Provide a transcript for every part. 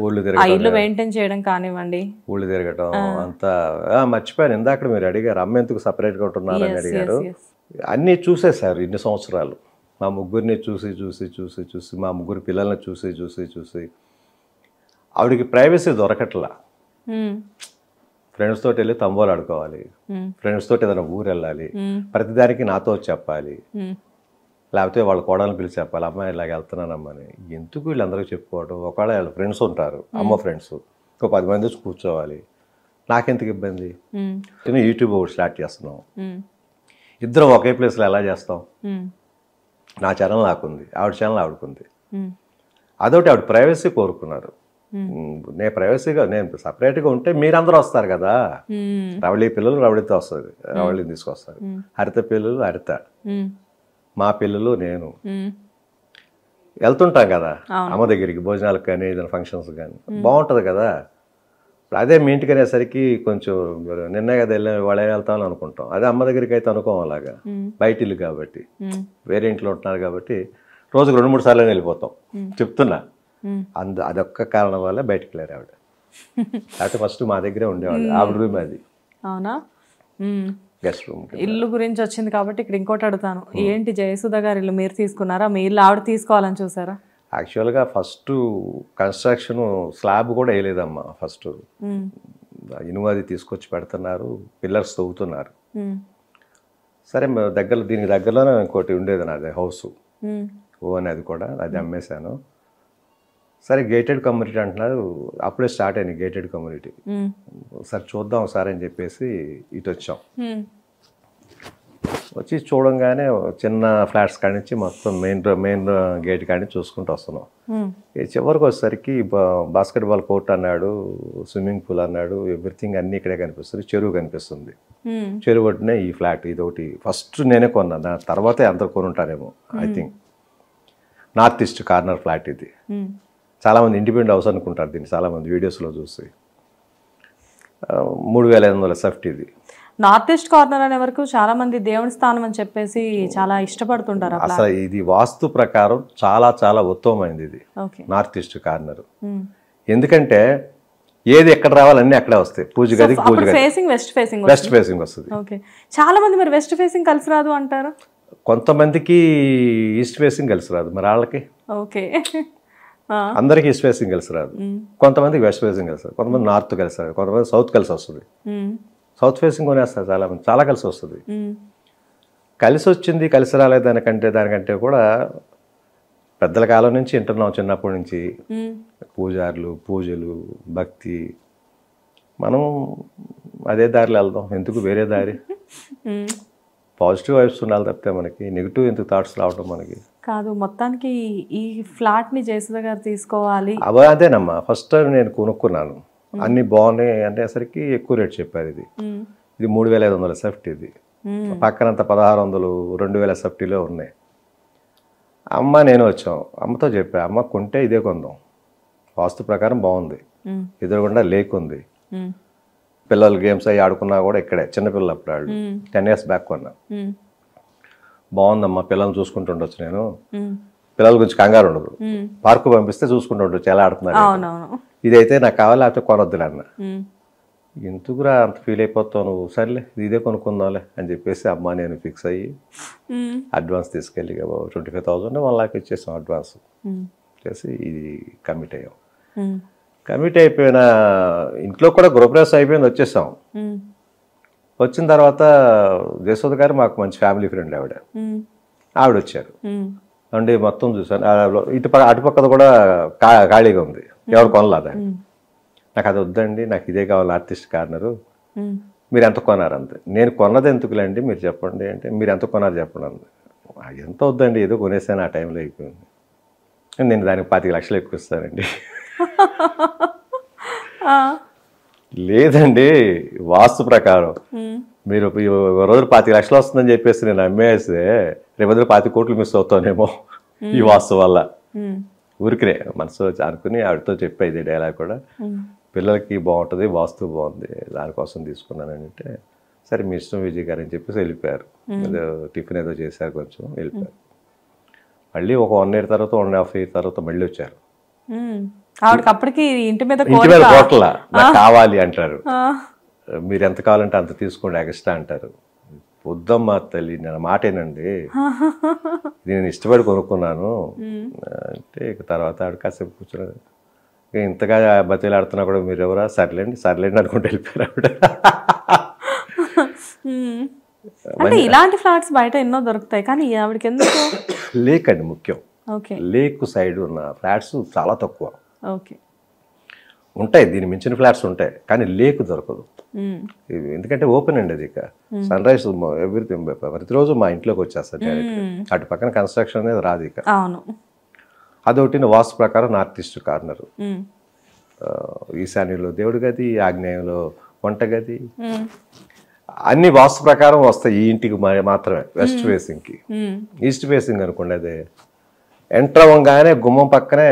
ఊళ్ళు ఆ తిరగటం ఇల్లు మెయింటైన్ చేయడం కానివ్వండి. ఊళ్ళు తిరగటం అంతా మర్చిపోయాను. ఇందాక మీరు అడిగారు అమ్మ ఎందుకు సపరేట్గా ఉంటున్నారని అడిగారు. అన్నీ చూసేశారు ఇన్ని సంవత్సరాలు. మా ముగ్గురిని చూసి చూసి చూసి చూసి మా ముగ్గురు పిల్లల్ని చూసి చూసి చూసి ఆవిడకి ప్రైవసీ దొరకట్లా. ఫ్రెండ్స్ తోటి వెళ్ళి తంబోలు ఆడుకోవాలి, ఫ్రెండ్స్ తోటి ఏదైనా ఊరు వెళ్ళాలి, ప్రతిదానికి నాతో చెప్పాలి, లేకపోతే వాళ్ళ కోడలను పిలిచి చెప్పాలి అమ్మాయి ఇలాగ వెళ్తున్నానమ్మని. ఎందుకు వీళ్ళందరికీ చెప్పుకోవడం? ఒకవేళ వాళ్ళ ఫ్రెండ్స్ ఉంటారు, అమ్మ ఫ్రెండ్స్, ఒక 10 మంది వచ్చి కూర్చోవాలి. నాకెందుకు ఇబ్బంది? నేను యూట్యూబ్ ఒకటి స్టార్ట్ చేస్తున్నాం, ఇద్దరం ఒకే ప్లేస్లో ఎలా చేస్తాం? నా ఛానల్ నాకుంది, ఆవిడ ఛానల్ ఆవిడకుంది. అదొకటి ఆవిడ ప్రైవసీ కోరుకున్నారు. నేను ప్రైవసీగా నేను సపరేట్గా ఉంటే మీరందరూ వస్తారు కదా. రవళి పిల్లలు రవళితో వస్తుంది, రవళిని తీసుకొస్తారు. హరిత పిల్లలు హరిత, మా పిల్లలు నేను వెళ్తుంటాం కదా అమ్మ దగ్గరికి భోజనాలకు కానీ ఏదైనా ఫంక్షన్స్ కానీ. బాగుంటుంది కదా. అదే మీ ఇంటికి అనేసరికి కొంచెం నిన్నే కదా వాళ్ళే వెళ్తామని అనుకుంటాం. అదే అమ్మ దగ్గరికి అయితే అనుకోం అలాగా. బయట ఇల్లు కాబట్టి, వేరే ఇంట్లో ఉంటున్నారు కాబట్టి రోజుకు 2-3 సార్లు వెళ్ళిపోతాం. చెప్తున్నా, అదొక్క కారణం వల్ల బయటకు వెళ్ళారు ఆవిడ. అయితే ఫస్ట్ మా దగ్గరే ఉండేవాళ్ళు. ఆవిడ రూమ్ అది. అవునా? Guest room. ఇల్లు గురించి వచ్చింది కాబట్టి ఇక్కడ ఇంకోటి అడుగుతాను. ఏంటి జయసుధ గారి ఇల్లు మీరు తీసుకున్నారా, మీ ఇల్లు ఆవిడ తీసుకోవాలని చూసారా? యాక్చువల్గా ఫస్ట్ కన్స్ట్రక్షన్ స్లాబ్ కూడా వేయలేదమ్మా. ఫస్ట్ ఇనుమది తీసుకొచ్చి పెడుతున్నారు, పిల్లర్స్ తవ్వుతున్నారు. సరే దీనికి దగ్గరలోనే ఇంకోటి ఉండేది నాది హౌస్ ఓన్, అది కూడా అది అమ్మేశాను. సరే గేటెడ్ కమ్యూనిటీ అంటున్నారు, అప్పుడే స్టార్ట్ అయింది గేటెడ్ కమ్యూనిటీ. సరే చూద్దాం సార్ అని చెప్పేసి ఇటు వచ్చాం. వచ్చి చూడంగానే చిన్న ఫ్లాట్స్ కాడి నుంచి మొత్తం మెయిన్ గేట్ కాడి నుంచి చూసుకుంటూ వస్తున్నాం. చివరికి వచ్చేసరికి బాస్కెట్బాల్ కోర్ట్ అన్నాడు, స్విమ్మింగ్ పూల్ అన్నాడు, ఎవ్రీథింగ్ అన్నీ ఇక్కడే కనిపిస్తుంది. చెరువు కనిపిస్తుంది. చెరువు ఒడ్డునే ఈ ఫ్లాట్. ఇది ఒకటి ఫస్ట్ నేనే కొన్నాను, దాని తర్వాతే అందరు కొనుంటారేమో I think. North east corner flat ఇది. చాలామంది ఇండిపెండెంట్ హౌస్ అనుకుంటారు దీన్ని, చాలామంది వీడియోస్లో చూసి. 3500 సెఫ్ట్ ఇది. నార్త్ ఈస్ట్ కార్నర్ అనే వరకు చాలా మంది దేవుని స్థానం అని చెప్పేసి చాలా ఇష్టపడుతుంటారు. అసలు ఇది వాస్తు ప్రకారం చాలా చాలా ఉత్తమమైనది ఇది నార్త్ ఈస్ట్ కార్నర్. ఎందుకంటే ఏది ఎక్కడ రావాలన్నీ అక్కడే వస్తాయి. పూజ గది వెస్ట్ ఫేసింగ్ వస్తుంది. చాలా మంది మరి వెస్ట్ ఫేసింగ్ కలిసి రాదు అంటారు. కొంతమందికి ఈస్ట్ ఫేసింగ్ కలిసి రాదు, మరి వాళ్ళకి. ఓకే, అందరికి ఈస్ట్ ఫేసింగ్ కలిసి రాదు. కొంతమందికి వెస్ట్ ఫేసింగ్ కలిసి రాదు, కొంతమంది నార్త్ కలిసి రాదు, కొంతమంది సౌత్ కలిసి వస్తుంది. సౌత్ ఫేసింగ్ కొనేస్తారు చాలా మంది, చాలా కలిసి వస్తుంది. కలిసి వచ్చింది కలిసి రాలేదు దానికంటే కూడా పెద్దల కాలం నుంచి వింటున్నాం, చిన్నప్పటి నుంచి పూజారులు, పూజలు, భక్తి. మనం అదే దారిలో వెళ్దాం, ఎందుకు వేరే దారి? పాజిటివ్ వైబ్స్ ఉండాలి తప్పితే మనకి నెగిటివ్ ఎందుకు థాట్స్ రావడం మనకి కాదు. మొత్తానికి ఈ ఫ్లాట్ని జయసుధ గారు తీసుకోవాలి. అదేనమ్మా, ఫస్ట్ టైం నేను కొనుక్కున్నాను, అన్ని బాగున్నాయి అనేసరికి ఎక్కువ రేట్ చెప్పారు. ఇది 3500 సెఫ్ట్. ఇది పక్కనంత 1600, 2000 సెఫ్టీలో ఉన్నాయి. అమ్మ నేను వచ్చాం, అమ్మతో చెప్పా, అమ్మ కొంటే ఇదే కొందాం, వాస్తు ప్రకారం బాగుంది, ఎదురుగుండా లేక్ ఉంది, పిల్లలు గేమ్స్ అవి ఆడుకున్నా కూడా ఇక్కడే, చిన్నపిల్లలు అప్పుడు వాళ్ళు 10 years బ్యాక్ కొన్నా. బాగుందమ్మా, పిల్లల్ని చూసుకుంటుండొచ్చు, నేను పిల్లల గురించి కంగారు ఉండదు, పార్కు పంపిస్తే చూసుకుంటూ ఉండొచ్చు ఎలా ఆడుతున్నారు. ఇదైతే నాకు కావాలి, లేకపోతే కొనొద్దులే అన్న. ఎందుకురా అంత ఫీల్ అయిపోతావు నువ్వు, సర్లే ఇదే కొనుక్కుందాంలే అని చెప్పేసి అమ్మ నేను ఫిక్స్ అయ్యి అడ్వాన్స్ తీసుకెళ్ళి 25,000 1 lakh ఇచ్చేసాం అడ్వాన్స్ చేసి ఇది కమిట్ అయ్యాం. కమిట్ అయిపోయిన ఇంట్లో కూడా గృహప్రవేశం అయిపోయింది, వచ్చేసాం. వచ్చిన తర్వాత జయసుధ గారు మాకు మంచి ఫ్యామిలీ ఫ్రెండ్ ఆవిడ వచ్చారు అండి. మొత్తం చూసాను, అటుపక్కది కూడా ఖాళీగా ఉంది, ఎవరు కొనలేదా. నాకు అది వద్దండి, నాకు ఇదే కావాలి నార్త్ ఈస్ట్ కార్నరు, మీరు ఎంత కొన్నారు అంతే. నేను కొన్నది ఎందుకులేండి మీరు చెప్పండి అంటే, మీరు ఎంత కొన్నారు చెప్పండి అంది. ఎంత వద్దండి, ఏదో కొనేసాను ఆ టైంలో అయిపోయింది. నేను దానికి 25 లక్షలు ఎక్కువ ఇస్తానండి. లేదండి, వాస్తు ప్రకారం మీరు రోజు 25 లక్షలు వస్తుందని చెప్పేసి నేను అమ్మేస్తే రేపు 25 కోట్లు మిస్ అవుతానేమో ఈ వాస్తు వల్ల. ఊరికినే మనసు అనుకుని ఆవిడతో చెప్పేది డైలాగ్ కూడా, పిల్లలకి బాగుంటుంది, వాస్తు బాగుంది, దానికోసం తీసుకున్నానని అంటే, సరే మీ ఇష్టం విజయ్ గారు అని చెప్పేసి వెళ్ళిపోయారు. ఏదో టిఫిన్ ఏదో చేశారు, కొంచెం వెళ్ళిపోయారు. మళ్ళీ ఒక 1 year తర్వాత 1.5 year తర్వాత మళ్ళీ వచ్చారు. ఆవిడకి అప్పటికి ఇంటి మీద కోట్ల నాకు కావాలి అంటారు. మీరు ఎంత కావాలంటే అంత తీసుకోండి ఎక్స్ట్రా అంటారు. పొద్దమ్మా తల్లి నేను మాటేనండి, నేను ఇష్టపడి కొనుక్కున్నాను అంటే ఇక తర్వాత ఆవిడ కాసేపు కూర్చున్నాడు. ఇంతగా బతిలాడుతున్నా కూడా మీరు ఎవరా, సర్లేండి అనుకుంటూ వెళ్ళిపోయారు ఆవిడ. అంటే ఇలాంటి ఫ్లాట్స్ బయట ఎన్నో దొరుకుతాయి కానీ ఆవిడకి ఎందుకు లేక్ అండి ముఖ్యం. లేక్ సైడ్ ఉన్న ఫ్లాట్స్ చాలా తక్కువ ఉంటాయి, దీని మించిన ఫ్లాట్స్ ఉంటాయి కానీ లేక్ దొరకదు. ఎందుకంటే ఓపెన్ అండి అది, ఇక సన్ రైజ్ ఎవ్రీథింగ్ ప్రతిరోజు మా ఇంట్లోకి వచ్చేస్తారు డైరెక్ట్, అటు పక్కన కన్స్ట్రక్షన్ అనేది రాదు. ఇక అదొకటి వాస్తు ప్రకారం నార్త్ ఈస్ట్ కార్నర్, ఈశాన్యంలో దేవుడి గది, ఆగ్నేయంలో వంటగది, అన్ని వాస్తు ప్రకారం వస్తాయి ఈ ఇంటికి మాత్రమే. వెస్ట్ ఫేసింగ్కి, ఈస్ట్ ఫేసింగ్ అనుకోండి అదే ఎంటర్ అవ్వగానే గుమ్మం పక్కనే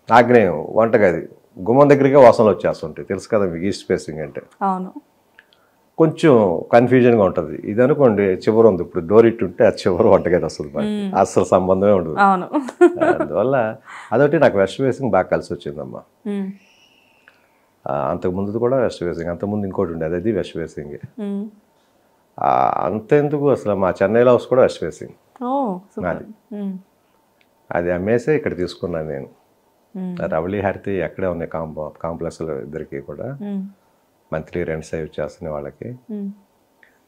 ఆగ్నేయం వంటగది, గుమ్మం దగ్గరికి వాసనలు వచ్చేస్తుంటాయి. తెలుసు కదా మీకు ఈస్ట్ ఫేసింగ్ అంటే. కొంచెం కన్ఫ్యూజన్గా ఉంటుంది. ఇది అనుకోండి చివరి ఉంది, ఇప్పుడు డోర్ ఇట్టు ఉంటే అది చివరి వంటగది వస్తుంది, అసలు సంబంధమే ఉండదు. అందువల్ల అదొకటి నాకు వెస్ట్ ఫేసింగ్ బాగా కలిసి వచ్చిందమ్మా. అంతకుముందు కూడా వెస్ట్ ఫేసింగ్, అంతకుముందు ఇంకోటి ఉండేది, అది వెస్ట్ ఫేసింగ్. అంతెందుకు అసలు మా చెన్నైలో హౌస్ కూడా వెస్ట్ ఫేసింగ్, అది అమ్మేసే ఇక్కడ తీసుకున్నాను నేను. రవళి హారతి ఎక్కడే ఉన్నాయి కాంప్లెక్స్లో, ఇద్దరికి కూడా మంత్లీ రెంట్స్ అవి వచ్చేస్తున్నాయి వాళ్ళకి.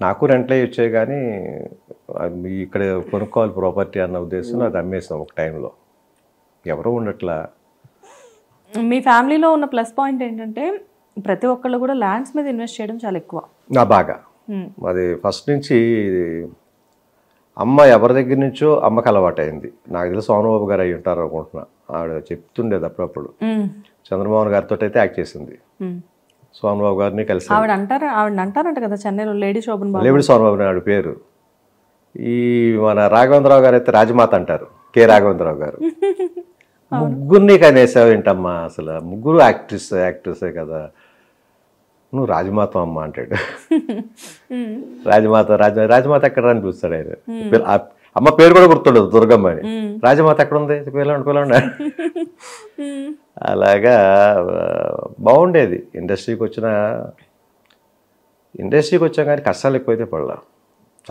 నాకు రెంట్లు అవి వచ్చాయి కానీ ఇక్కడ కొనుక్కోవాలి ప్రాపర్టీ అన్న ఉద్దేశం అది అమ్మేసాం ఒక టైంలో, ఎవరో ఉండట్లా. మీ ఫ్యామిలీలో ఉన్న ప్లస్ పాయింట్ ఏంటంటే ప్రతి ఒక్కళ్ళు కూడా ల్యాండ్స్ మీద ఇన్వెస్ట్ చేయడం చాలా ఎక్కువ. బాగా అది ఫస్ట్ నుంచి అమ్మ ఎవరి దగ్గర నుంచో అమ్మకి అలవాటు అయింది. నాకు తెలిసి సోమబాబు గారు అయి ఉంటారు అనుకుంటున్నా, ఆవిడ చెప్తుండేది అప్పుడప్పుడు. చంద్రమోహన్ గారితో అయితే యాక్ట్ చేసింది, సోమబాబు గారిని కలిసి. ఆవిడ అంటారంట కదా చెన్నైలో లేడీ శోభన్ బాబు, లేడీ సోమబాబు ఆవిడ పేరు. ఈ మన రాఘవేంద్రరావు గారు అయితే రాజమాత అంటారు, కె రాఘవేంద్రరావు గారు. ముగ్గురిని కనేసావు ఏంటమ్మా, అసలు ముగ్గురు యాక్ట్రెసే కదా, నువ్వు రాజమాత అమ్మ అంటాడు. రాజమాత ఎక్కడ అని పిలుస్తాడు ఆయన. అమ్మ పేరు కూడా గుర్తుండదు, దుర్గమ్మ అని. రాజమాత ఎక్కడ ఉంది పిల్లలు. అలాగా బాగుండేది. ఇండస్ట్రీకి వచ్చాం కానీ కష్టాలు ఎక్కువైతే పడలా.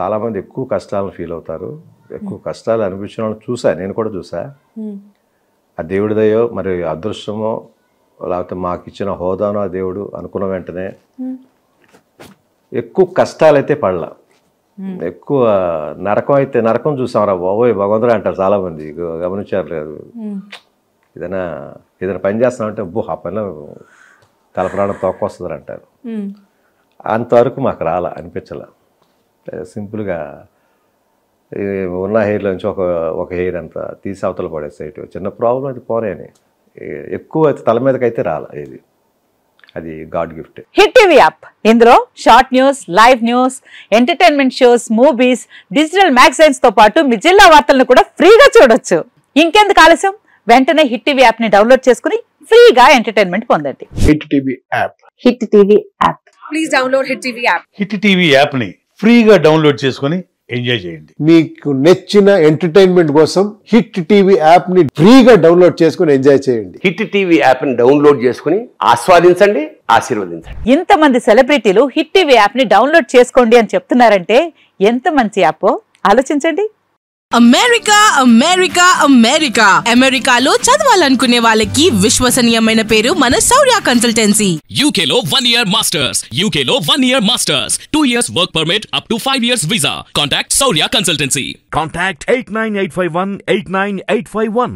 చాలామంది ఎక్కువ కష్టాలను ఫీల్ అవుతారు, ఎక్కువ కష్టాలు అనిపించిన వాళ్ళని చూసా, నేను కూడా చూసా. ఆ దేవుడిదయో మరి అదృష్టమో లేకపోతే మాకు ఇచ్చిన హోదానో ఆ దేవుడు అనుకున్న వెంటనే ఎక్కువ కష్టాలైతే పడలా. ఎక్కువ నరకం చూసాం రా బాబోయ్ భగవంతుడు అంటారు చాలామంది, గమనించారు లేదు. ఏదైనా పని చేస్తున్నామంటే ఆ పనిలో తలప్రాణం తోక్కొస్తుంది అంటారు. అంతవరకు మాకు రాలా, అనిపించలా. సింపుల్గా ఉన్న హెయిర్లోంచి ఒక హెయిర్ అంతా తీసి అవతల పడేసేటు, చిన్న ప్రాబ్లం అది పోనే అని. ఎక్కువ తల మీదకైతే రాలా ఏది, అది god gift. Hit TV app, ఇందులో short news, live news, entertainment shows, movies, digital magazines తో పాటు మీ జిల్లా వార్తలను కూడా ఫ్రీగా చూడొచ్చు. ఇంకెందుకు ఆలస్యం, వెంటనే హిట్ టీవీ యాప్ ని డౌన్లోడ్ చేసుకుని ఫ్రీగా ఎంటర్టైన్మెంట్ పొందండి. Hit TV app, hit TV app, please download hit TV app. Hit TV app ని ఫ్రీగా డౌన్లోడ్ చేసుకుని ఎంజాయ్ చేయండి. మీకు నచ్చిన ఎంటర్టైన్మెంట్ కోసం హిట్ టీవీ యాప్ ని ఫ్రీగా డౌన్లోడ్ చేసుకుని ఎంజాయ్ చేయండి. హిట్ టీవీ యాప్ ని డౌన్లోడ్ చేసుకుని ఆస్వాదించండి, ఆశీర్వదించండి. ఇంతమంది సెలబ్రిటీలు హిట్ టీవీ యాప్ ని డౌన్లోడ్ చేసుకోండి అని చెప్తున్నారంటే ఎంత మంచి యాప్ ఆలోచించండి. అమెరికాలో చదవాలనుకునే వాళ్ళకి విశ్వసనీయమైన పేరు మన శౌర్య కన్సల్టెన్సీ. UK లో 1 year masters, UK లో 1 year masters, 2 years work permit up to 5 years visa. Contact Saurya Consultancy. Contact 89851 89851.